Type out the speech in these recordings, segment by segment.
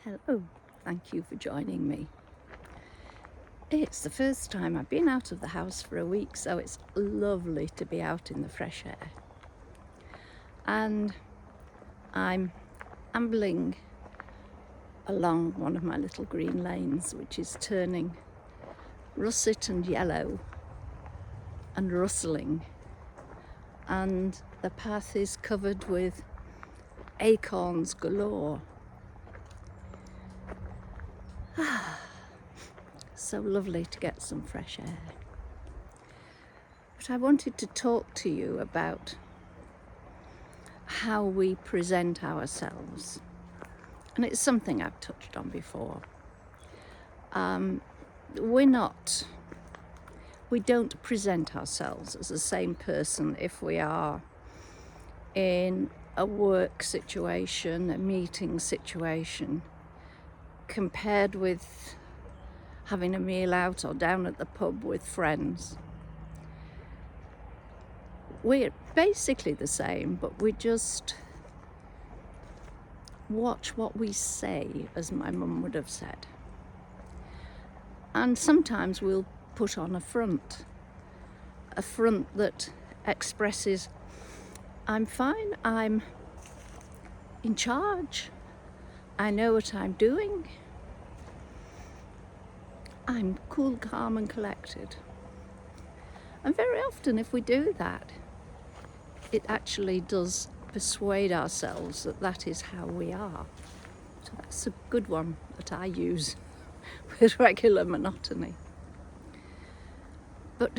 Hello, thank you for joining me. It's the first time I've been out of the house for a week, so it's lovely to be out in the fresh air. And I'm ambling along one of my little green lanes, which is turning russet and yellow and rustling. And the path is covered with acorns galore. So lovely to get some fresh air. But I wanted to talk to you about how we present ourselves. And it's something I've touched on before. We don't present ourselves as the same person if we are in a work situation, a meeting situation, compared with having a meal out or down at the pub with friends. We're basically the same, but we just watch what we say, as my mum would have said. And sometimes we'll put on a front that expresses, I'm fine, I'm in charge, I know what I'm doing, I'm cool, calm and collected. And very often if we do that, it actually does persuade ourselves that that is how we are. So that's a good one that I use with regular monotony. But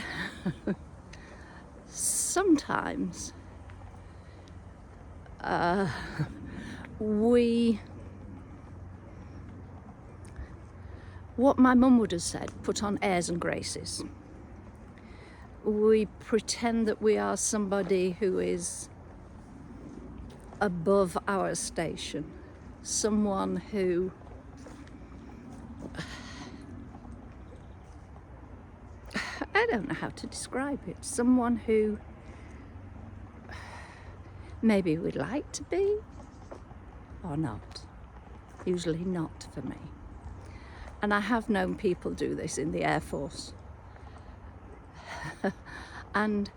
sometimes what my mum would have said, put on airs and graces. We pretend that we are somebody who is above our station, someone who I don't know how to describe it, someone who maybe we'd like to be or not. Usually not for me. And I have known people do this in the Air Force. And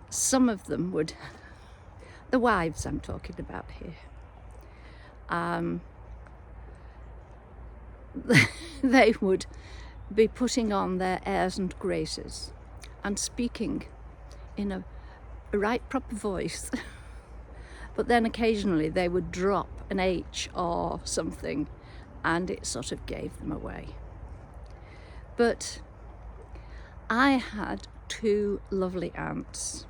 some of them would, the wives I'm talking about here, they would be putting on their airs and graces and speaking in a right proper voice. But then occasionally they would drop an H or something and it sort of gave them away. But I had two lovely aunts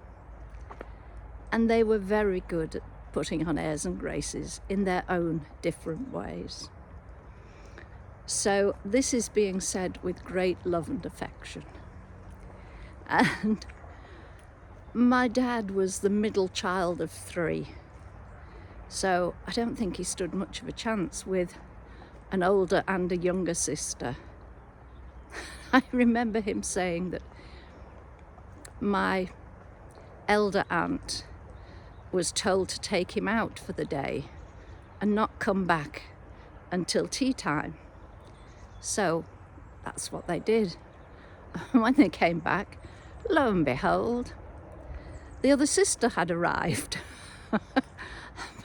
and they were very good at putting on airs and graces in their own different ways. So this is being said with great love and affection. And my dad was the middle child of three, so I don't think he stood much of a chance with an older and a younger sister. I remember him saying that my elder aunt was told to take him out for the day and not come back until tea time. So that's what they did. When they came back, lo and behold, the other sister had arrived.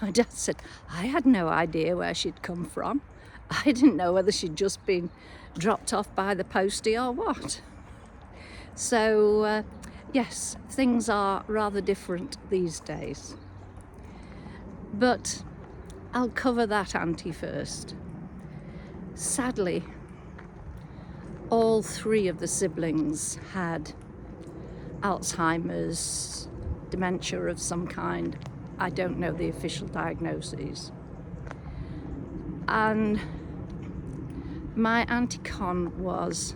My dad said, I had no idea where she'd come from. I didn't know whether she'd just been dropped off by the postie or what. So yes, things are rather different these days. But I'll cover that auntie first. Sadly, all three of the siblings had Alzheimer's, dementia of some kind. I don't know the official diagnoses. And my Auntie Con was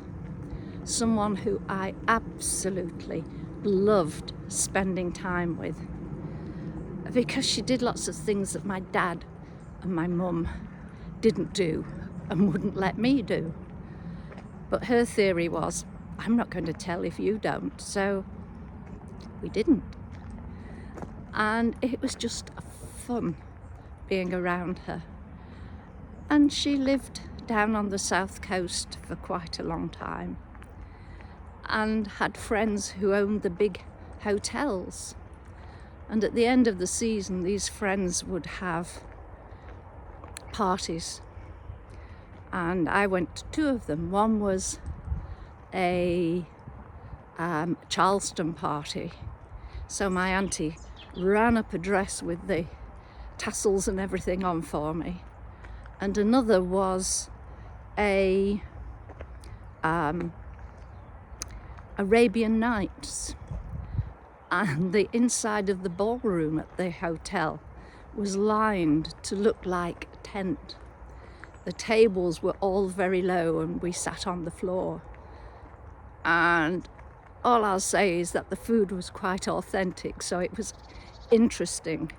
someone who I absolutely loved spending time with, because she did lots of things that my dad and my mum didn't do and wouldn't let me do. But her theory was, I'm not going to tell if you don't, so we didn't. And it was just fun being around her. And she lived down on the south coast for quite a long time and had friends who owned the big hotels. And at the end of the season, these friends would have parties. And I went to two of them. One was a Charleston party. So my auntie ran up a dress with the tassels and everything on for me. And another was a Arabian Nights. And the inside of the ballroom at the hotel was lined to look like a tent. The tables were all very low and we sat on the floor. And all I'll say is that the food was quite authentic, so it was interesting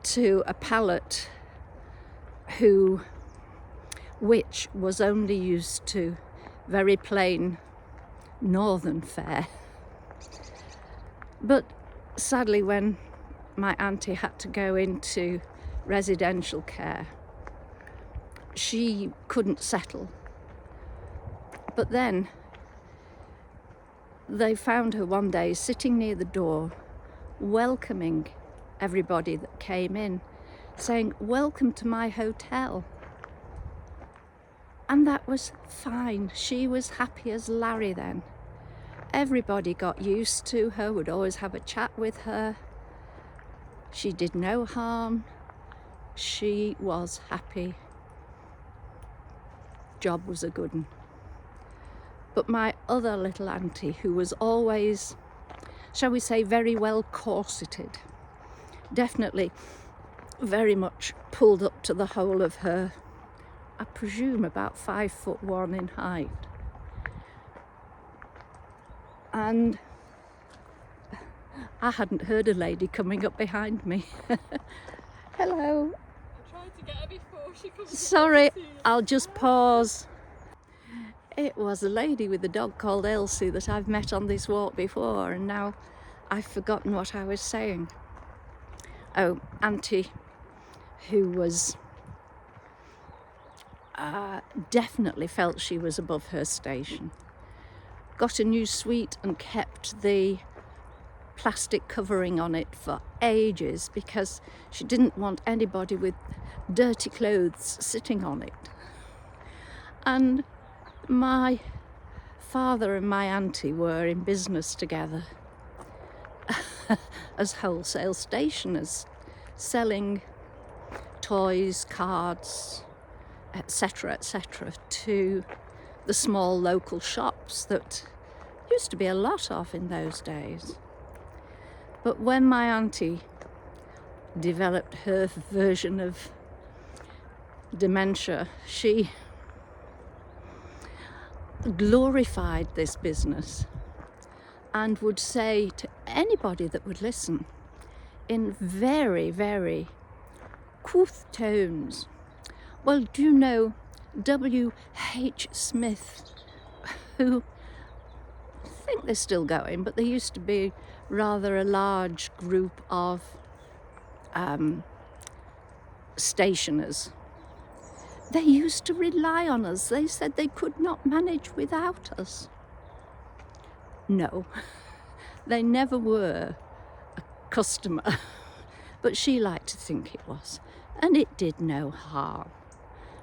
to a palate which was only used to very plain northern fare. But sadly, when my auntie had to go into residential care, she couldn't settle. But then they found her one day sitting near the door, welcoming everybody that came in, saying, "Welcome to my hotel." And that was fine. She was happy as Larry then. Everybody got used to her, would always have a chat with her. She did no harm. She was happy. Job was a good one. But my other little auntie, who was always, shall we say, very well corseted, definitely very much pulled up to the whole of her, I presume about 5'1" in height. And I hadn't heard a lady coming up behind me. Hello. I tried to get her before she comes. Sorry, I'll just pause. It was a lady with a dog called Elsie that I've met on this walk before, and now I've forgotten what I was saying. Oh, Auntie, who was definitely felt she was above her station, got a new suite and kept the plastic covering on it for ages because she didn't want anybody with dirty clothes sitting on it. And my father and my auntie were in business together as wholesale stationers, selling toys, cards, etc., to the small local shops that used to be a lot of in those days. But when my auntie developed her version of dementia, she glorified this business and would say to anybody that would listen in very, very couth tones, "Well, do you know W.H. Smith, who I think they're still going, but there used to be rather a large group of stationers. They used to rely on us. They said they could not manage without us." No, they never were a customer, but she liked to think it was, and it did no harm.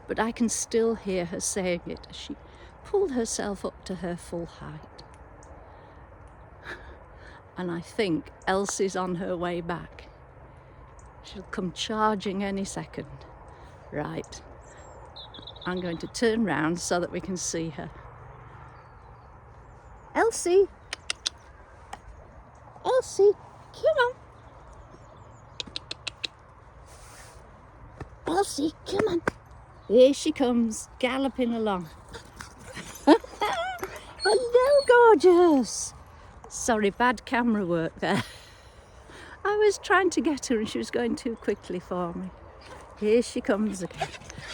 But I can still hear her saying it as she pulled herself up to her full height. And I think Elsie's on her way back. She'll come charging any second. Right, I'm going to turn round so that we can see her. Elsie! Elsie, come on! Elsie, come on! Here she comes, galloping along. Hello, gorgeous! Sorry, bad camera work there. I was trying to get her and she was going too quickly for me. Here she comes again.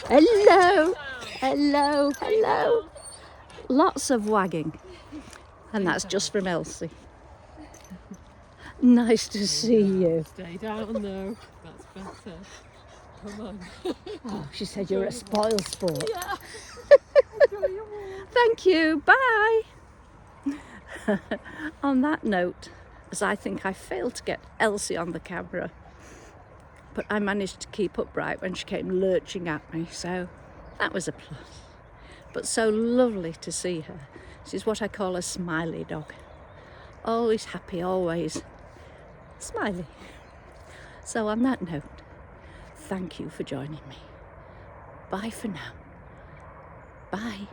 Hello! Hello, hello! Lots of wagging. And that's just from Elsie. Nice to see you. Stay down though, that's better. come on. Oh, she said you're a spoil sport. Yeah. Enjoy your walk. Thank you, bye. On that note, as I think I failed to get Elsie on the camera, but I managed to keep upright when she came lurching at me, so that was a plus. But so lovely to see her. She's what I call a smiley dog. Always happy, always smiley. So on that note, thank you for joining me. Bye for now. Bye.